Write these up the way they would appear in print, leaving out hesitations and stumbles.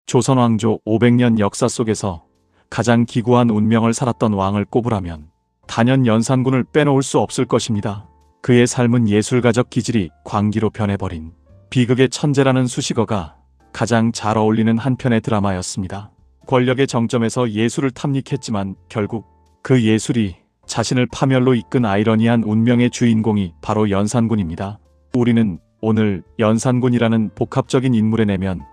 조선 왕조 500년 역사 속에서 가장 기구한 운명을 살았던 왕을 꼽으라면 단연 연산군을 빼놓을 수 없을 것입니다. 그의 삶은 예술가적 기질이 광기로 변해버린 비극의 천재라는 수식어가 가장 잘 어울리는 한 편의 드라마였습니다. 권력의 정점에서 예술을 탐닉했지만 결국 그 예술이 자신을 파멸로 이끈 아이러니한 운명의 주인공이 바로 연산군입니다. 우리는 오늘 연산군이라는 복합적인 인물의 내면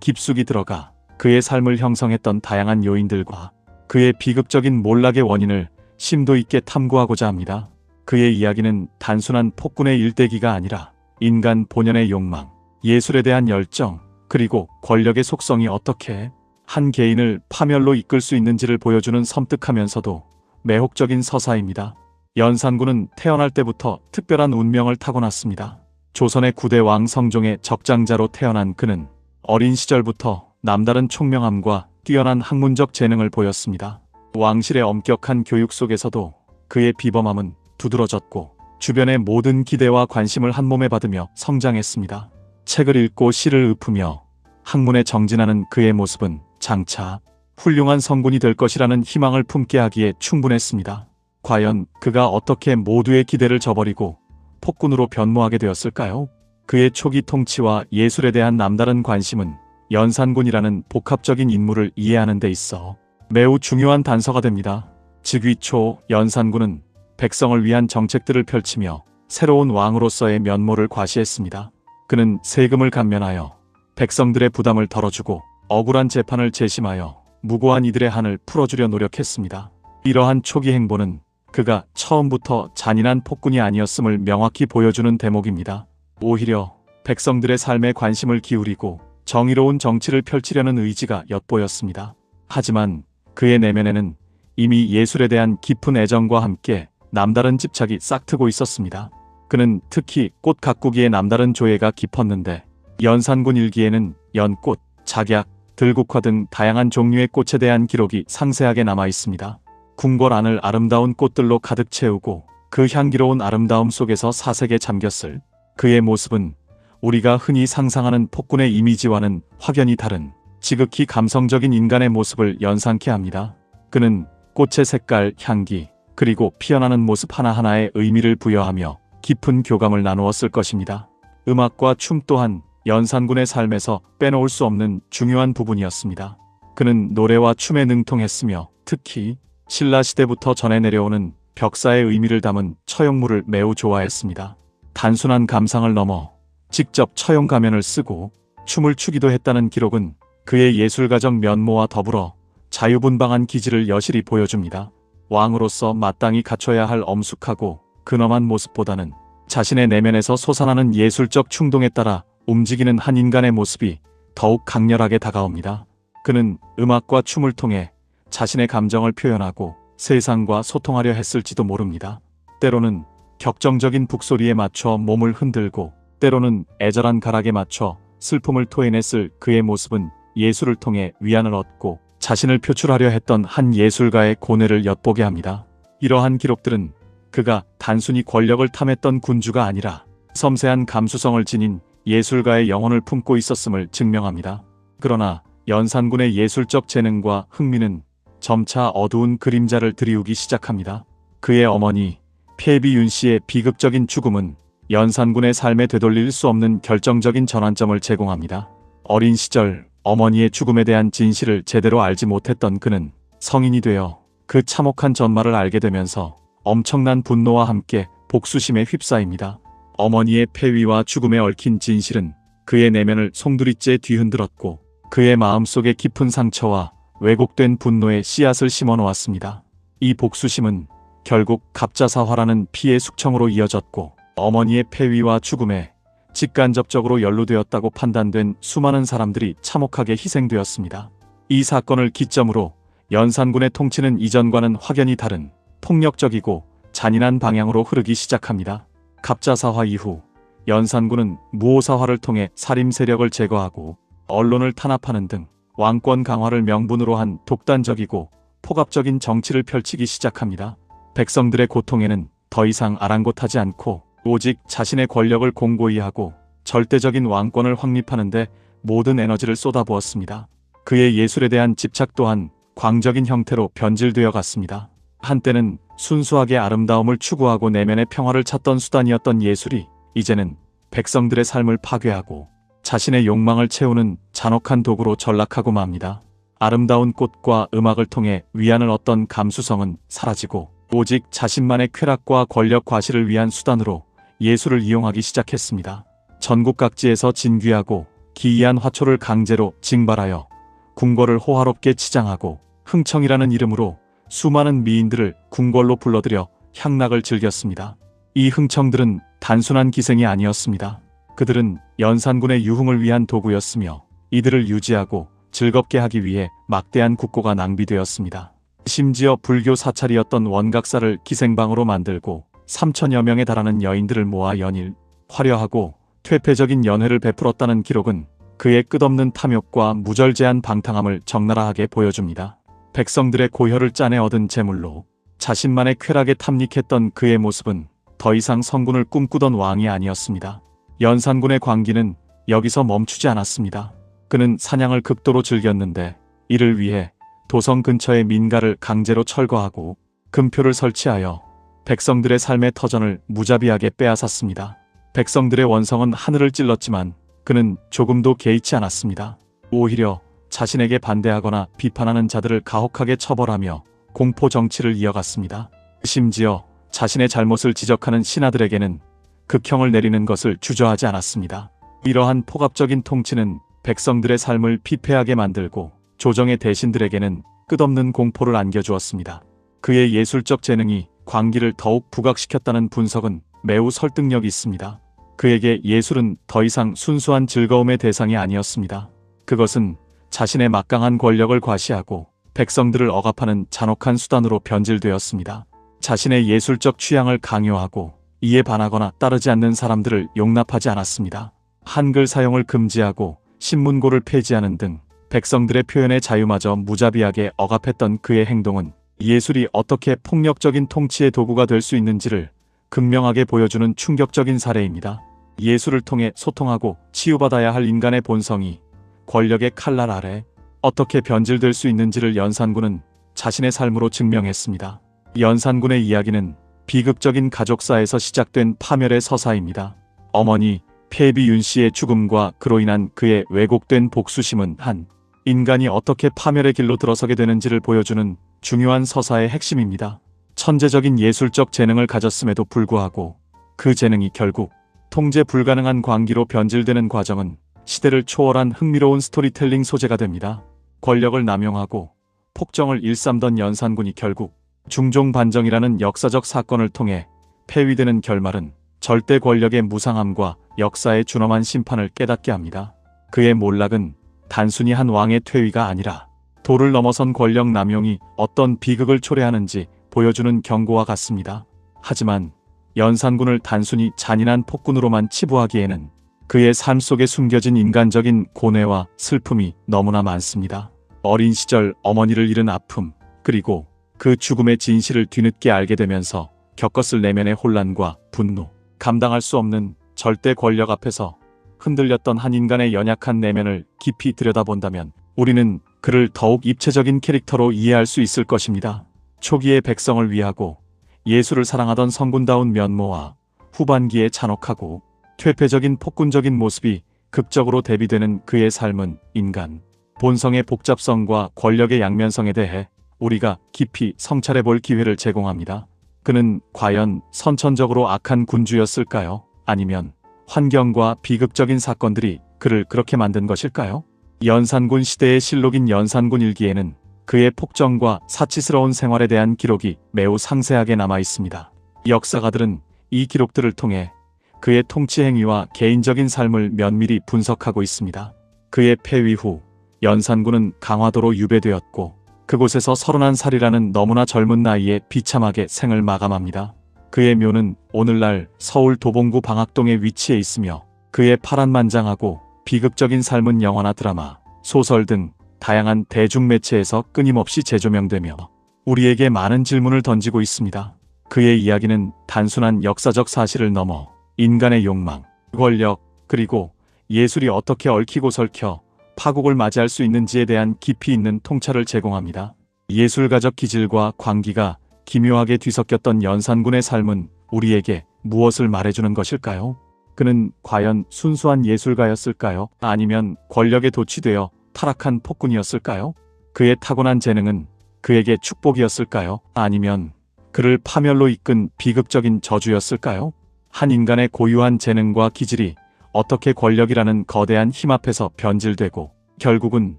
깊숙이 들어가 그의 삶을 형성했던 다양한 요인들과 그의 비극적인 몰락의 원인을 심도 있게 탐구하고자 합니다. 그의 이야기는 단순한 폭군의 일대기가 아니라 인간 본연의 욕망, 예술에 대한 열정, 그리고 권력의 속성이 어떻게 한 개인을 파멸로 이끌 수 있는지를 보여주는 섬뜩하면서도 매혹적인 서사입니다. 연산군은 태어날 때부터 특별한 운명을 타고났습니다. 조선의 9대 왕 성종의 적장자로 태어난 그는 어린 시절부터 남다른 총명함과 뛰어난 학문적 재능을 보였습니다. 왕실의 엄격한 교육 속에서도 그의 비범함은 두드러졌고 주변의 모든 기대와 관심을 한몸에 받으며 성장했습니다. 책을 읽고 시를 읊으며 학문에 정진하는 그의 모습은 장차 훌륭한 성군이 될 것이라는 희망을 품게 하기에 충분했습니다. 과연 그가 어떻게 모두의 기대를 저버리고 폭군으로 변모하게 되었을까요? 그의 초기 통치와 예술에 대한 남다른 관심은 연산군이라는 복합적인 인물을 이해하는 데 있어 매우 중요한 단서가 됩니다. 즉위 초 연산군은 백성을 위한 정책들을 펼치며 새로운 왕으로서의 면모를 과시했습니다. 그는 세금을 감면하여 백성들의 부담을 덜어주고 억울한 재판을 재심하여 무고한 이들의 한을 풀어주려 노력했습니다. 이러한 초기 행보는 그가 처음부터 잔인한 폭군이 아니었음을 명확히 보여주는 대목입니다. 오히려 백성들의 삶에 관심을 기울이고 정의로운 정치를 펼치려는 의지가 엿보였습니다. 하지만 그의 내면에는 이미 예술에 대한 깊은 애정과 함께 남다른 집착이 싹트고 있었습니다. 그는 특히 꽃 가꾸기에 남다른 조예가 깊었는데 연산군 일기에는 연꽃, 작약, 들국화 등 다양한 종류의 꽃에 대한 기록이 상세하게 남아 있습니다. 궁궐 안을 아름다운 꽃들로 가득 채우고 그 향기로운 아름다움 속에서 사색에 잠겼을 그의 모습은 우리가 흔히 상상하는 폭군의 이미지와는 확연히 다른 지극히 감성적인 인간의 모습을 연상케 합니다. 그는 꽃의 색깔, 향기, 그리고 피어나는 모습 하나하나에 의미를 부여하며 깊은 교감을 나누었을 것입니다. 음악과 춤 또한 연산군의 삶에서 빼놓을 수 없는 중요한 부분이었습니다. 그는 노래와 춤에 능통했으며 특히 신라시대부터 전해 내려오는 벽사의 의미를 담은 처용물을 매우 좋아했습니다. 단순한 감상을 넘어 직접 처용 가면을 쓰고 춤을 추기도 했다는 기록은 그의 예술가적 면모와 더불어 자유분방한 기질을 여실히 보여줍니다. 왕으로서 마땅히 갖춰야 할 엄숙하고 근엄한 모습보다는 자신의 내면에서 솟아나는 예술적 충동에 따라 움직이는 한 인간의 모습이 더욱 강렬하게 다가옵니다. 그는 음악과 춤을 통해 자신의 감정을 표현하고 세상과 소통하려 했을지도 모릅니다. 때로는 격정적인 북소리에 맞춰 몸을 흔들고 때로는 애절한 가락에 맞춰 슬픔을 토해냈을 그의 모습은 예술을 통해 위안을 얻고 자신을 표출하려 했던 한 예술가의 고뇌를 엿보게 합니다. 이러한 기록들은 그가 단순히 권력을 탐했던 군주가 아니라 섬세한 감수성을 지닌 예술가의 영혼을 품고 있었음을 증명합니다. 그러나 연산군의 예술적 재능과 흥미는 점차 어두운 그림자를 드리우기 시작합니다. 그의 어머니 폐비 윤씨의 비극적인 죽음은 연산군의 삶에 되돌릴 수 없는 결정적인 전환점을 제공합니다. 어린 시절 어머니의 죽음에 대한 진실을 제대로 알지 못했던 그는 성인이 되어 그 참혹한 전말을 알게 되면서 엄청난 분노와 함께 복수심에 휩싸입니다. 어머니의 폐위와 죽음에 얽힌 진실은 그의 내면을 송두리째 뒤흔들었고 그의 마음속에 깊은 상처와 왜곡된 분노의 씨앗을 심어놓았습니다. 이 복수심은 결국 갑자사화라는 피의 숙청으로 이어졌고 어머니의 폐위와 죽음에 직간접적으로 연루되었다고 판단된 수많은 사람들이 참혹하게 희생되었습니다. 이 사건을 기점으로 연산군의 통치는 이전과는 확연히 다른 폭력적이고 잔인한 방향으로 흐르기 시작합니다. 갑자사화 이후 연산군은 무오사화를 통해 살림 세력을 제거하고 언론을 탄압하는 등 왕권 강화를 명분으로 한 독단적이고 폭압적인 정치를 펼치기 시작합니다. 백성들의 고통에는 더 이상 아랑곳하지 않고 오직 자신의 권력을 공고히 하고 절대적인 왕권을 확립하는 데 모든 에너지를 쏟아부었습니다. 그의 예술에 대한 집착 또한 광적인 형태로 변질되어 갔습니다. 한때는 순수하게 아름다움을 추구하고 내면의 평화를 찾던 수단이었던 예술이 이제는 백성들의 삶을 파괴하고 자신의 욕망을 채우는 잔혹한 도구로 전락하고 맙니다. 아름다운 꽃과 음악을 통해 위안을 얻던 감수성은 사라지고 오직 자신만의 쾌락과 권력 과시를 위한 수단으로 예술을 이용하기 시작했습니다. 전국 각지에서 진귀하고 기이한 화초를 강제로 징발하여 궁궐을 호화롭게 치장하고 흥청이라는 이름으로 수많은 미인들을 궁궐로 불러들여 향락을 즐겼습니다. 이 흥청들은 단순한 기생이 아니었습니다. 그들은 연산군의 유흥을 위한 도구였으며 이들을 유지하고 즐겁게 하기 위해 막대한 국고가 낭비되었습니다. 심지어 불교 사찰이었던 원각사를 기생방으로 만들고 3천여 명에 달하는 여인들을 모아 연일 화려하고 퇴폐적인 연회를 베풀었다는 기록은 그의 끝없는 탐욕과 무절제한 방탕함을 적나라하게 보여줍니다. 백성들의 고혈을 짜내 얻은 재물로 자신만의 쾌락에 탐닉했던 그의 모습은 더 이상 성군을 꿈꾸던 왕이 아니었습니다. 연산군의 광기는 여기서 멈추지 않았습니다. 그는 사냥을 극도로 즐겼는데 이를 위해 도성 근처의 민가를 강제로 철거하고 금표를 설치하여 백성들의 삶의 터전을 무자비하게 빼앗았습니다. 백성들의 원성은 하늘을 찔렀지만 그는 조금도 개의치 않았습니다. 오히려 자신에게 반대하거나 비판하는 자들을 가혹하게 처벌하며 공포 정치를 이어갔습니다. 심지어 자신의 잘못을 지적하는 신하들에게는 극형을 내리는 것을 주저하지 않았습니다. 이러한 폭압적인 통치는 백성들의 삶을 피폐하게 만들고 조정의 대신들에게는 끝없는 공포를 안겨주었습니다. 그의 예술적 재능이 광기를 더욱 부각시켰다는 분석은 매우 설득력이 있습니다. 그에게 예술은 더 이상 순수한 즐거움의 대상이 아니었습니다. 그것은 자신의 막강한 권력을 과시하고 백성들을 억압하는 잔혹한 수단으로 변질되었습니다. 자신의 예술적 취향을 강요하고 이에 반하거나 따르지 않는 사람들을 용납하지 않았습니다. 한글 사용을 금지하고 신문고를 폐지하는 등 백성들의 표현의 자유마저 무자비하게 억압했던 그의 행동은 예술이 어떻게 폭력적인 통치의 도구가 될 수 있는지를 극명하게 보여주는 충격적인 사례입니다. 예술을 통해 소통하고 치유받아야 할 인간의 본성이 권력의 칼날 아래 어떻게 변질될 수 있는지를 연산군은 자신의 삶으로 증명했습니다. 연산군의 이야기는 비극적인 가족사에서 시작된 파멸의 서사입니다. 어머니 폐비 윤씨의 죽음과 그로 인한 그의 왜곡된 복수심은 한 인간이 어떻게 파멸의 길로 들어서게 되는지를 보여주는 중요한 서사의 핵심입니다. 천재적인 예술적 재능을 가졌음에도 불구하고 그 재능이 결국 통제 불가능한 광기로 변질되는 과정은 시대를 초월한 흥미로운 스토리텔링 소재가 됩니다. 권력을 남용하고 폭정을 일삼던 연산군이 결국 중종반정이라는 역사적 사건을 통해 폐위되는 결말은 절대 권력의 무상함과 역사의 준엄한 심판을 깨닫게 합니다. 그의 몰락은 단순히 한 왕의 퇴위가 아니라 도를 넘어선 권력 남용이 어떤 비극을 초래하는지 보여주는 경고와 같습니다. 하지만 연산군을 단순히 잔인한 폭군으로만 치부하기에는 그의 삶 속에 숨겨진 인간적인 고뇌와 슬픔이 너무나 많습니다. 어린 시절 어머니를 잃은 아픔, 그리고 그 죽음의 진실을 뒤늦게 알게 되면서 겪었을 내면의 혼란과 분노, 감당할 수 없는 절대 권력 앞에서 흔들렸던 한 인간의 연약한 내면을 깊이 들여다본다면 우리는 그를 더욱 입체적인 캐릭터로 이해할 수 있을 것입니다. 초기의 백성을 위하고 예술을 사랑하던 성군다운 면모와 후반기의 잔혹하고 퇴폐적인 폭군적인 모습이 극적으로 대비되는 그의 삶은 인간 본성의 복잡성과 권력의 양면성에 대해 우리가 깊이 성찰해 볼 기회를 제공합니다. 그는 과연 선천적으로 악한 군주였을까요? 아니면 환경과 비극적인 사건들이 그를 그렇게 만든 것일까요? 연산군 시대의 실록인 연산군 일기에는 그의 폭정과 사치스러운 생활에 대한 기록이 매우 상세하게 남아 있습니다. 역사가들은 이 기록들을 통해 그의 통치 행위와 개인적인 삶을 면밀히 분석하고 있습니다. 그의 폐위 후 연산군은 강화도로 유배되었고 그곳에서 31살이라는 너무나 젊은 나이에 비참하게 생을 마감합니다. 그의 묘는 오늘날 서울 도봉구 방학동에 위치해 있으며 그의 파란만장하고 비극적인 삶은 영화나 드라마, 소설 등 다양한 대중매체에서 끊임없이 재조명되며 우리에게 많은 질문을 던지고 있습니다. 그의 이야기는 단순한 역사적 사실을 넘어 인간의 욕망, 권력, 그리고 예술이 어떻게 얽히고 설켜 파국을 맞이할 수 있는지에 대한 깊이 있는 통찰을 제공합니다. 예술가적 기질과 광기가 기묘하게 뒤섞였던 연산군의 삶은 우리에게 무엇을 말해주는 것일까요? 그는 과연 순수한 예술가였을까요? 아니면 권력에 도취되어 타락한 폭군이었을까요? 그의 타고난 재능은 그에게 축복이었을까요? 아니면 그를 파멸로 이끈 비극적인 저주였을까요? 한 인간의 고유한 재능과 기질이 어떻게 권력이라는 거대한 힘 앞에서 변질되고 결국은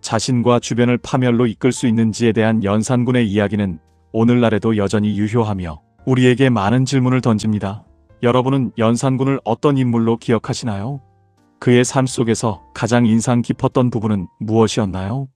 자신과 주변을 파멸로 이끌 수 있는지에 대한 연산군의 이야기는 오늘날에도 여전히 유효하며 우리에게 많은 질문을 던집니다. 여러분은 연산군을 어떤 인물로 기억하시나요? 그의 삶 속에서 가장 인상 깊었던 부분은 무엇이었나요?